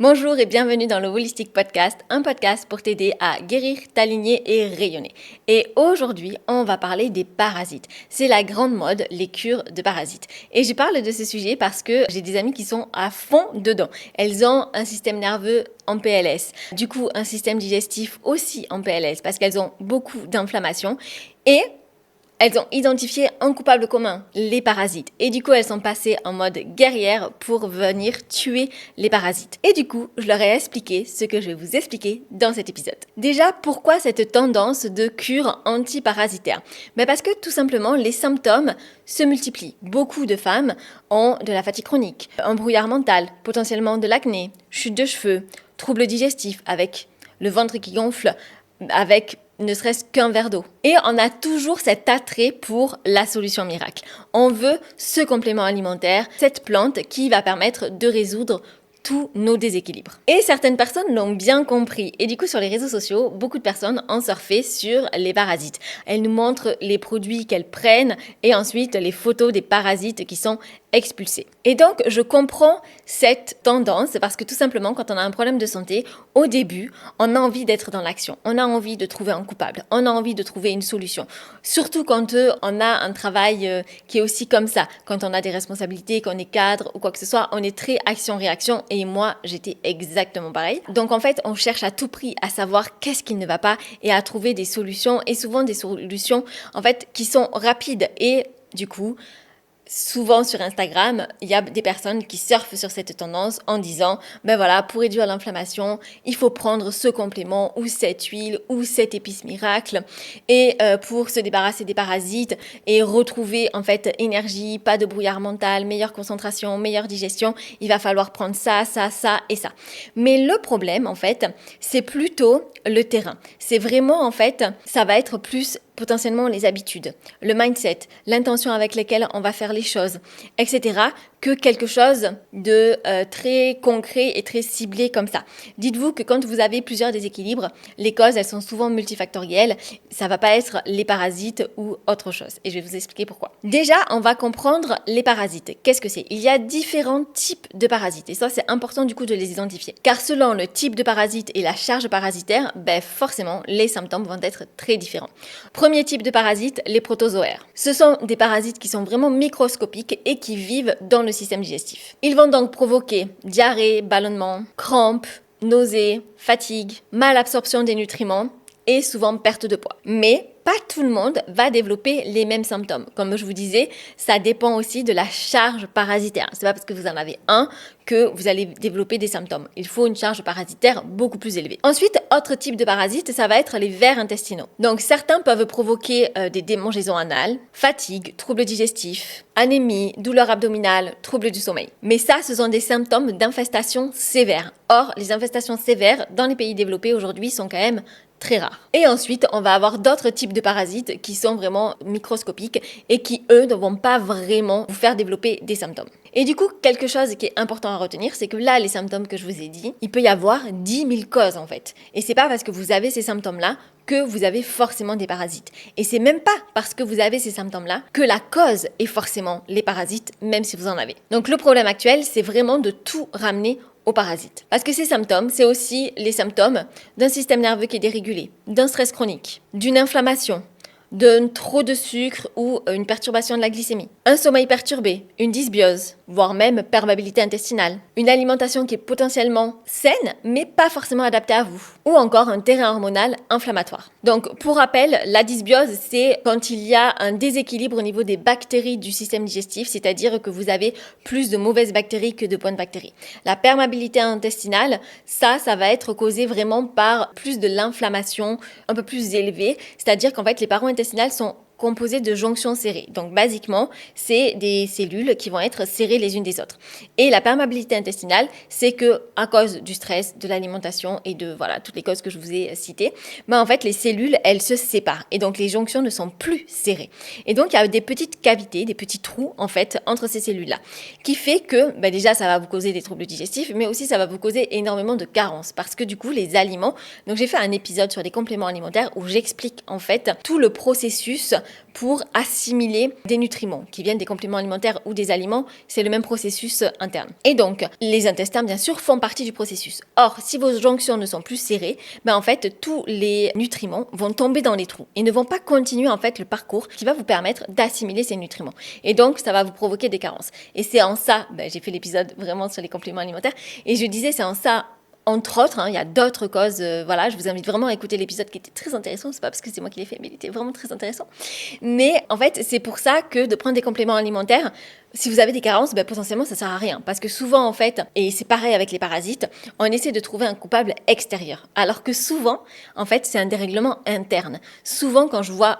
Bonjour et bienvenue dans le Holistic Podcast, un podcast pour t'aider à guérir, t'aligner et rayonner. Et aujourd'hui, on va parler des parasites. C'est la grande mode, les cures de parasites. Et je parle de ce sujet parce que j'ai des amies qui sont à fond dedans. Elles ont un système nerveux en PLS, du coup un système digestif aussi en PLS parce qu'elles ont beaucoup d'inflammation et elles ont identifié un coupable commun, les parasites. Et du coup, elles sont passées en mode guerrière pour venir tuer les parasites. Et du coup, je leur ai expliqué ce que je vais vous expliquer dans cet épisode. Déjà, pourquoi cette tendance de cure antiparasitaire ? Parce que tout simplement, les symptômes se multiplient. Beaucoup de femmes ont de la fatigue chronique, un brouillard mental, potentiellement de l'acné, chute de cheveux, troubles digestifs avec le ventre qui gonfle, avec ne serait-ce qu'un verre d'eau. Et on a toujours cet attrait pour la solution miracle. On veut ce complément alimentaire, cette plante qui va permettre de résoudre tous nos déséquilibres. Et certaines personnes l'ont bien compris. Et du coup, sur les réseaux sociaux, beaucoup de personnes ont surfé sur les parasites. Elles nous montrent les produits qu'elles prennent et ensuite les photos des parasites qui sont expulsés. Et donc, je comprends cette tendance parce que tout simplement, quand on a un problème de santé, au début, on a envie d'être dans l'action. On a envie de trouver un coupable. On a envie de trouver une solution. Surtout quand on a un travail qui est aussi comme ça. Quand on a des responsabilités, qu'on est cadre ou quoi que ce soit, on est très action-réaction. Et moi, j'étais exactement pareil. Donc, en fait, on cherche à tout prix à savoir qu'est-ce qui ne va pas et à trouver des solutions. Et souvent, des solutions, en fait, qui sont rapides. Et du coup, souvent sur Instagram, il y a des personnes qui surfent sur cette tendance en disant pour réduire l'inflammation, il faut prendre ce complément ou cette huile ou cette épice miracle et pour se débarrasser des parasites et retrouver en fait énergie, pas de brouillard mental, meilleure concentration, meilleure digestion, il va falloir prendre ça, ça, ça et ça. Mais le problème en fait, c'est plutôt le terrain. C'est vraiment en fait, ça va être plus potentiellement les habitudes, le mindset, l'intention avec laquelle on va faire les choses, etc., que quelque chose de très concret et très ciblé comme ça. Dites-vous que quand vous avez plusieurs déséquilibres, les causes, elles sont souvent multifactorielles. Ça va pas être les parasites ou autre chose. Et je vais vous expliquer pourquoi. Déjà, on va comprendre les parasites. Qu'est-ce que c'est ? Il y a différents types de parasites. Et ça, c'est important du coup de les identifier. Car selon le type de parasite et la charge parasitaire, forcément, les symptômes vont être très différents. Premier type de parasites, les protozoaires. Ce sont des parasites qui sont vraiment microscopiques et qui vivent dans le système digestif. Ils vont donc provoquer diarrhée, ballonnement, crampes, nausées, fatigue, malabsorption des nutriments et souvent perte de poids. Mais pas tout le monde va développer les mêmes symptômes. Comme je vous disais, ça dépend aussi de la charge parasitaire. C'est pas parce que vous en avez un que vous allez développer des symptômes. Il faut une charge parasitaire beaucoup plus élevée. Ensuite, autre type de parasites, ça va être les vers intestinaux. Donc certains peuvent provoquer des démangeaisons anales, fatigue, troubles digestifs, anémie, douleur abdominale, troubles du sommeil. Mais ça, ce sont des symptômes d'infestation sévère. Or, les infestations sévères dans les pays développés aujourd'hui sont quand même très rares. Et ensuite, on va avoir d'autres types de parasites qui sont vraiment microscopiques et qui, eux, ne vont pas vraiment vous faire développer des symptômes. Et du coup, quelque chose qui est important à retenir, c'est que là, les symptômes que je vous ai dit, il peut y avoir 10 000 causes en fait. Et c'est pas parce que vous avez ces symptômes-là que vous avez forcément des parasites. Et c'est même pas parce que vous avez ces symptômes-là que la cause est forcément les parasites, même si vous en avez. Donc le problème actuel, c'est vraiment de tout ramener aux parasites. Parce que ces symptômes, c'est aussi les symptômes d'un système nerveux qui est dérégulé, d'un stress chronique, d'une inflammation, d'un trop de sucre ou une perturbation de la glycémie, un sommeil perturbé, une dysbiose, voire même perméabilité intestinale, une alimentation qui est potentiellement saine mais pas forcément adaptée à vous, ou encore un terrain hormonal inflammatoire. Donc pour rappel, la dysbiose, c'est quand il y a un déséquilibre au niveau des bactéries du système digestif, c'est-à-dire que vous avez plus de mauvaises bactéries que de bonnes bactéries. La perméabilité intestinale, ça va être causé vraiment par plus de l'inflammation un peu plus élevée, c'est-à-dire qu'en fait les parois intestinales sont composées de jonctions serrées. Donc, basiquement, c'est des cellules qui vont être serrées les unes des autres. Et la perméabilité intestinale, c'est que à cause du stress, de l'alimentation et de toutes les causes que je vous ai citées, en fait, les cellules, elles se séparent. Et donc, les jonctions ne sont plus serrées. Et donc, il y a des petites cavités, des petits trous, en fait, entre ces cellules-là, qui fait que, déjà, ça va vous causer des troubles digestifs, mais aussi, ça va vous causer énormément de carences. Parce que, du coup, les aliments... Donc, j'ai fait un épisode sur les compléments alimentaires où j'explique, en fait, tout le processus pour assimiler des nutriments qui viennent des compléments alimentaires ou des aliments. C'est le même processus interne. Et donc, les intestins, bien sûr, font partie du processus. Or, si vos jonctions ne sont plus serrées, en fait, tous les nutriments vont tomber dans les trous et ne vont pas continuer en fait le parcours qui va vous permettre d'assimiler ces nutriments. Et donc, ça va vous provoquer des carences. Et c'est en ça, j'ai fait l'épisode vraiment sur les compléments alimentaires, et je disais, c'est en ça, entre autres, il y a d'autres causes, je vous invite vraiment à écouter l'épisode qui était très intéressant, c'est pas parce que c'est moi qui l'ai fait, mais il était vraiment très intéressant. Mais en fait, c'est pour ça que de prendre des compléments alimentaires, si vous avez des carences, potentiellement ça sert à rien. Parce que souvent, en fait, et c'est pareil avec les parasites, on essaie de trouver un coupable extérieur. Alors que souvent, en fait, c'est un dérèglement interne. Souvent, quand je vois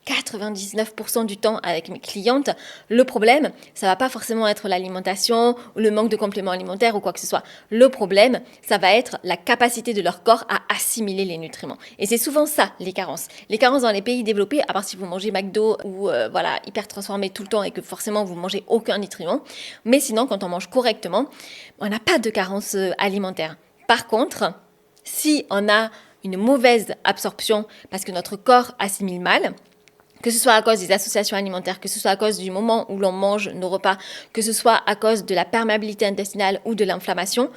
99% du temps avec mes clientes, le problème, ça va pas forcément être l'alimentation ou le manque de compléments alimentaires ou quoi que ce soit. Le problème, ça va être la capacité de leur corps à assimiler les nutriments. Et c'est souvent ça, les carences. Les carences dans les pays développés, à part si vous mangez McDo ou hyper transformé tout le temps et que forcément vous mangez aucun nutriment. Mais sinon, quand on mange correctement, on n'a pas de carence alimentaire. Par contre, si on a une mauvaise absorption parce que notre corps assimile mal, que ce soit à cause des associations alimentaires, que ce soit à cause du moment où l'on mange nos repas, que ce soit à cause de la perméabilité intestinale ou de l'inflammation,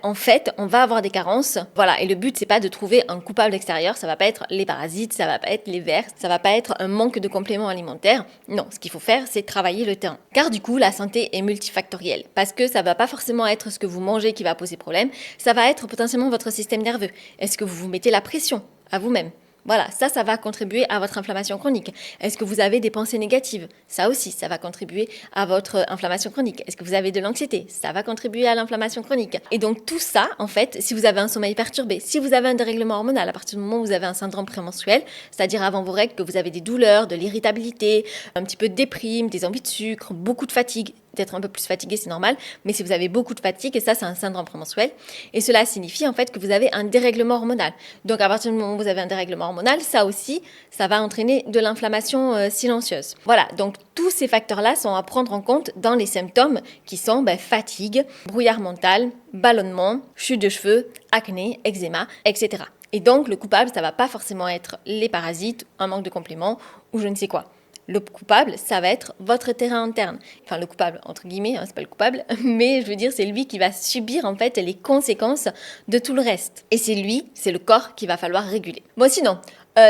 en fait, on va avoir des carences. Voilà, et le but, c'est pas de trouver un coupable extérieur, ça va pas être les parasites, ça va pas être les vers, ça va pas être un manque de compléments alimentaires. Non, ce qu'il faut faire, c'est travailler le terrain. Car du coup, la santé est multifactorielle, parce que ça va pas forcément être ce que vous mangez qui va poser problème, ça va être potentiellement votre système nerveux. Est-ce que vous vous mettez la pression à vous-même ? Voilà, ça va contribuer à votre inflammation chronique. Est-ce que vous avez des pensées négatives ? Ça aussi, ça va contribuer à votre inflammation chronique. Est-ce que vous avez de l'anxiété ? Ça va contribuer à l'inflammation chronique. Et donc tout ça, en fait, si vous avez un sommeil perturbé, si vous avez un dérèglement hormonal, à partir du moment où vous avez un syndrome prémenstruel, c'est-à-dire avant vos règles, que vous avez des douleurs, de l'irritabilité, un petit peu de déprime, des envies de sucre, beaucoup de fatigue, d'être un peu plus fatigué, c'est normal, mais si vous avez beaucoup de fatigue, et ça, c'est un syndrome prémenstruel, et cela signifie en fait que vous avez un dérèglement hormonal. Donc à partir du moment où vous avez un dérèglement hormonal, ça aussi, ça va entraîner de l'inflammation silencieuse. Voilà, donc tous ces facteurs-là sont à prendre en compte dans les symptômes qui sont fatigue, brouillard mental, ballonnement, chute de cheveux, acné, eczéma, etc. Et donc le coupable, ça va pas forcément être les parasites, un manque de compléments ou je ne sais quoi. Le coupable, ça va être votre terrain interne. Enfin, le coupable, entre guillemets, c'est pas le coupable, mais je veux dire, c'est lui qui va subir, en fait, les conséquences de tout le reste. Et c'est le corps qu'il va falloir réguler. Bon, sinon,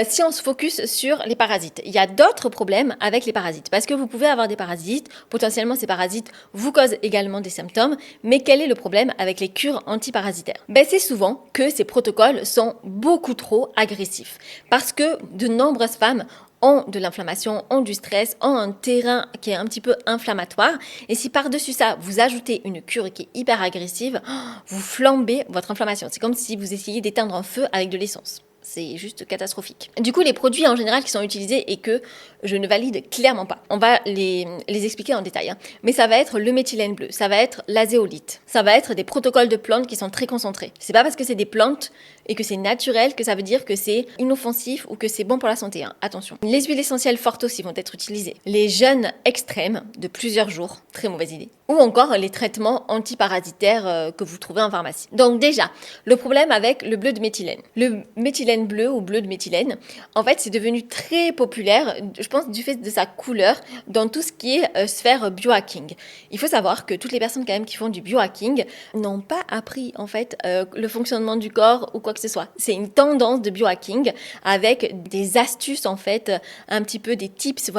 si on se focus sur les parasites, il y a d'autres problèmes avec les parasites. Parce que vous pouvez avoir des parasites, potentiellement ces parasites vous causent également des symptômes, mais quel est le problème avec les cures antiparasitaires ? C'est souvent que ces protocoles sont beaucoup trop agressifs. Parce que de nombreuses femmes ont de l'inflammation, ont du stress, ont un terrain qui est un petit peu inflammatoire. Et si par-dessus ça, vous ajoutez une cure qui est hyper agressive, vous flambez votre inflammation. C'est comme si vous essayiez d'éteindre un feu avec de l'essence. C'est juste catastrophique. Du coup, les produits en général qui sont utilisés et que je ne valide clairement pas, on va les expliquer en détail. Mais ça va être le méthylène bleu, ça va être l'azéolite, ça va être des protocoles de plantes qui sont très concentrés. C'est pas parce que c'est des plantes et que c'est naturel que ça veut dire que c'est inoffensif ou que c'est bon pour la santé. Attention. Les huiles essentielles fortes aussi vont être utilisées. Les jeûnes extrêmes de plusieurs jours, très mauvaise idée. Ou encore les traitements antiparasitaires que vous trouvez en pharmacie. Donc déjà, le problème avec le bleu de méthylène. Le méthylène bleu ou bleu de méthylène, en fait, c'est devenu très populaire, je pense, du fait de sa couleur dans tout ce qui est sphère biohacking. Il faut savoir que toutes les personnes quand même qui font du biohacking n'ont pas appris en fait le fonctionnement du corps ou quoi que ce soit. C'est une tendance de biohacking avec des astuces en fait, un petit peu des tips,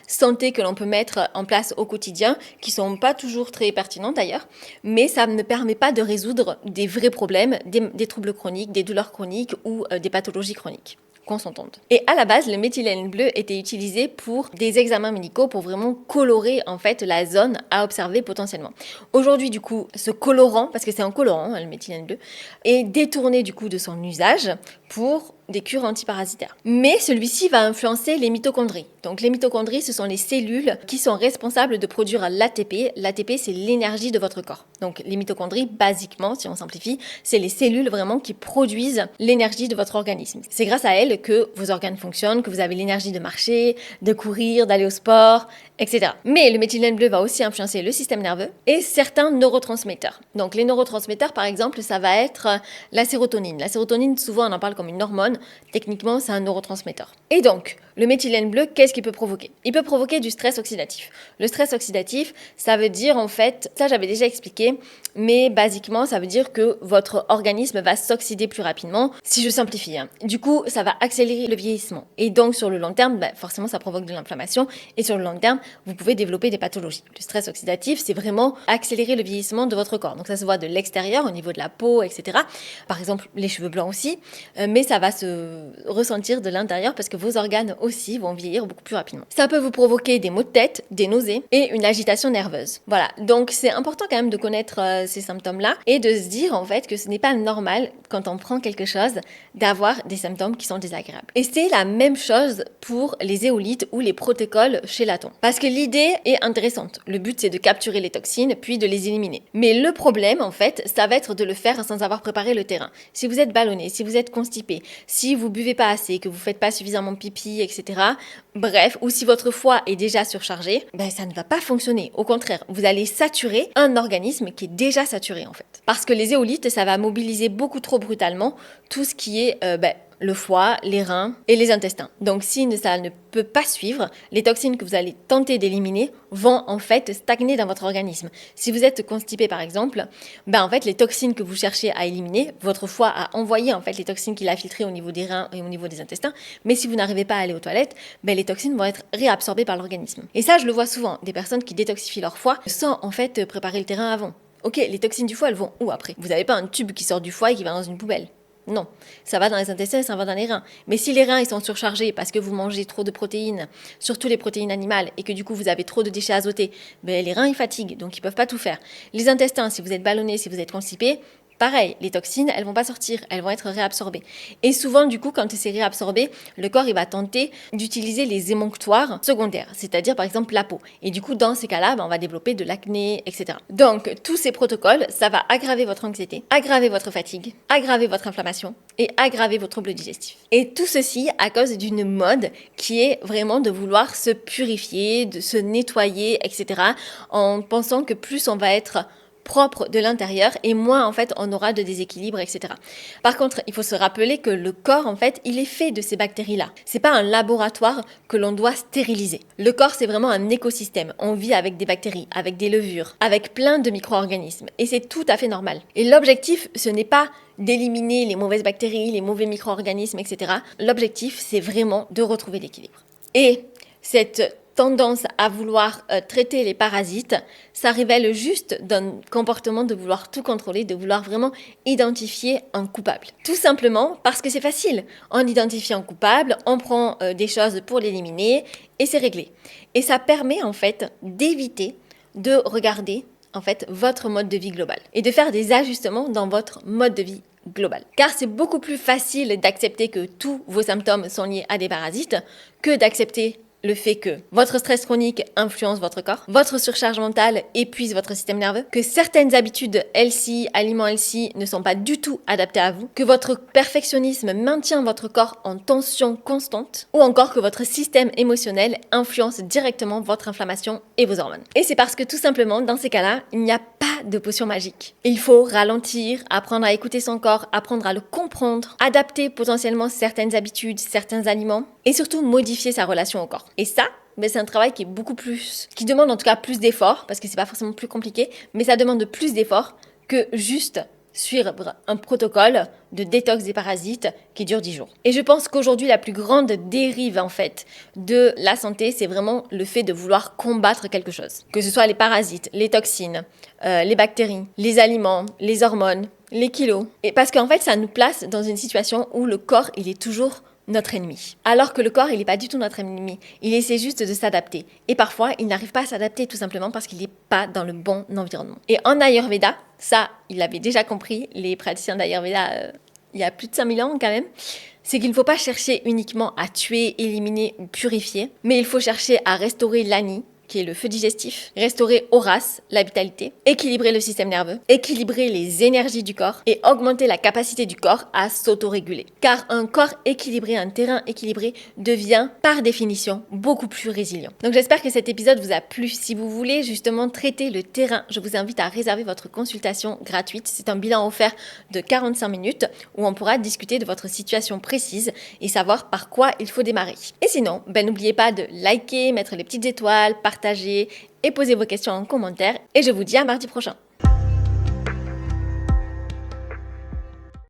santé que l'on peut mettre en place au quotidien, qui sont pas toujours très pertinents d'ailleurs, mais ça ne permet pas de résoudre des vrais problèmes, des troubles chroniques, des douleurs chroniques ou des pathologies chroniques. Qu'on s'entende. Et à la base, le méthylène bleu était utilisé pour des examens médicaux pour vraiment colorer en fait la zone à observer potentiellement. Aujourd'hui, du coup, ce colorant, parce que c'est un colorant, le méthylène bleu, est détourné du coup de son usage pour des cures antiparasitaires. Mais celui-ci va influencer les mitochondries. Donc les mitochondries, ce sont les cellules qui sont responsables de produire l'ATP. L'ATP, c'est l'énergie de votre corps. Donc les mitochondries, basiquement, si on simplifie, c'est les cellules vraiment qui produisent l'énergie de votre organisme. C'est grâce à elles que vos organes fonctionnent, que vous avez l'énergie de marcher, de courir, d'aller au sport, etc. Mais le méthylène bleu va aussi influencer le système nerveux et certains neurotransmetteurs. Donc les neurotransmetteurs, par exemple, ça va être la sérotonine. La sérotonine, souvent on en parle comme une hormone. Techniquement, c'est un neurotransmetteur. Et donc, le méthylène bleu, qu'est-ce qu'il peut provoquer? Il peut provoquer du stress oxydatif. Le stress oxydatif, ça veut dire en fait, ça j'avais déjà expliqué, mais basiquement, ça veut dire que votre organisme va s'oxyder plus rapidement, si je simplifie. Du coup, ça va accélérer le vieillissement. Et donc, sur le long terme, forcément, ça provoque de l'inflammation. Et sur le long terme, vous pouvez développer des pathologies. Le stress oxydatif, c'est vraiment accélérer le vieillissement de votre corps. Donc, ça se voit de l'extérieur, au niveau de la peau, etc. Par exemple, les cheveux blancs aussi. Mais ça va se ressentir de l'intérieur parce que vos organes aussi vont vieillir beaucoup plus rapidement. Ça peut vous provoquer des maux de tête, des nausées et une agitation nerveuse. Voilà. Donc, c'est important quand même de connaître ces symptômes-là et de se dire en fait que ce n'est pas normal quand on prend quelque chose d'avoir des symptômes qui sont désagréables. Et c'est la même chose pour les éolytes ou les protocoles chélatons. Parce que l'idée est intéressante. Le but c'est de capturer les toxines puis de les éliminer. Mais le problème en fait, ça va être de le faire sans avoir préparé le terrain. Si vous êtes ballonné, si vous êtes constipé, si vous buvez pas assez, que vous faites pas suffisamment pipi, etc. Bref, ou si votre foie est déjà surchargé, ça ne va pas fonctionner. Au contraire, vous allez saturer un organisme qui est déjà saturé en fait. Parce que les éolytes, ça va mobiliser beaucoup trop brutalement tout ce qui est le foie, les reins et les intestins. Donc si ça ne peut pas suivre, les toxines que vous allez tenter d'éliminer vont en fait stagner dans votre organisme. Si vous êtes constipé par exemple, en fait les toxines que vous cherchez à éliminer, votre foie a envoyé en fait les toxines qu'il a filtrées au niveau des reins et au niveau des intestins, mais si vous n'arrivez pas à aller aux toilettes, les toxines vont être réabsorbées par l'organisme. Et ça je le vois souvent, des personnes qui détoxifient leur foie sans en fait préparer le terrain avant. Ok, les toxines du foie elles vont où après? Vous n'avez pas un tube qui sort du foie et qui va dans une poubelle. Non, ça va dans les intestins, ça va dans les reins. Mais si les reins ils sont surchargés parce que vous mangez trop de protéines, surtout les protéines animales, et que du coup vous avez trop de déchets azotés, les reins ils fatiguent, donc ils peuvent pas tout faire. Les intestins, si vous êtes ballonné, si vous êtes constipé, pareil, les toxines, elles vont pas sortir, elles vont être réabsorbées. Et souvent, du coup, quand c'est réabsorbé, le corps, il va tenter d'utiliser les émonctoires secondaires, c'est-à-dire, par exemple, la peau. Et du coup, dans ces cas-là, on va développer de l'acné, etc. Donc, tous ces protocoles, ça va aggraver votre anxiété, aggraver votre fatigue, aggraver votre inflammation et aggraver vos troubles digestifs. Et tout ceci à cause d'une mode qui est vraiment de vouloir se purifier, de se nettoyer, etc. en pensant que plus on va être propre de l'intérieur et moins en fait on aura de déséquilibre, etc. Par contre, il faut se rappeler que le corps en fait il est fait de ces bactéries-là. C'est pas un laboratoire que l'on doit stériliser. Le corps c'est vraiment un écosystème. On vit avec des bactéries, avec des levures, avec plein de micro-organismes et c'est tout à fait normal. Et l'objectif ce n'est pas d'éliminer les mauvaises bactéries, les mauvais micro-organismes, etc. L'objectif c'est vraiment de retrouver l'équilibre. Et cette tendance à vouloir traiter les parasites, ça révèle juste d'un comportement de vouloir tout contrôler, de vouloir vraiment identifier un coupable. Tout simplement parce que c'est facile. On identifie un coupable, on prend des choses pour l'éliminer et c'est réglé. Et ça permet en fait d'éviter de regarder en fait votre mode de vie global et de faire des ajustements dans votre mode de vie global. Car c'est beaucoup plus facile d'accepter que tous vos symptômes sont liés à des parasites que d'accepter le fait que votre stress chronique influence votre corps, votre surcharge mentale épuise votre système nerveux, que certaines habitudes healthy, aliments healthy ne sont pas du tout adaptés à vous, que votre perfectionnisme maintient votre corps en tension constante, ou encore que votre système émotionnel influence directement votre inflammation et vos hormones. Et c'est parce que tout simplement, dans ces cas-là, il n'y a pas de potion magique. Il faut ralentir, apprendre à écouter son corps, apprendre à le comprendre, adapter potentiellement certaines habitudes, certains aliments, et surtout modifier sa relation au corps. Et ça, c'est un travail qui est beaucoup plus, qui demande en tout cas plus d'efforts, parce que c'est pas forcément plus compliqué, mais ça demande plus d'efforts que juste suivre un protocole de détox des parasites qui dure 10 jours. Et je pense qu'aujourd'hui, la plus grande dérive en fait de la santé, c'est vraiment le fait de vouloir combattre quelque chose. Que ce soit les parasites, les toxines, les bactéries, les aliments, les hormones, les kilos. Et parce qu'en fait, ça nous place dans une situation où le corps, il est toujours notre ennemi. Alors que le corps, il n'est pas du tout notre ennemi. Il essaie juste de s'adapter. Et parfois, il n'arrive pas à s'adapter tout simplement parce qu'il n'est pas dans le bon environnement. Et en Ayurveda, ça, il l'avait déjà compris, les praticiens d'Ayurveda, il y a plus de 5000 ans quand même, c'est qu'il ne faut pas chercher uniquement à tuer, éliminer ou purifier, mais il faut chercher à restaurer l'ani, qui est le feu digestif, restaurer Horace, la vitalité, équilibrer le système nerveux, équilibrer les énergies du corps et augmenter la capacité du corps à s'autoréguler. Car un corps équilibré, un terrain équilibré devient par définition beaucoup plus résilient. Donc j'espère que cet épisode vous a plu. Si vous voulez justement traiter le terrain, je vous invite à réserver votre consultation gratuite. C'est un bilan offert de 45 minutes où on pourra discuter de votre situation précise et savoir par quoi il faut démarrer. Et sinon, n'oubliez pas de liker, mettre les petites étoiles, partager et poser vos questions en commentaire. Et je vous dis à mardi prochain.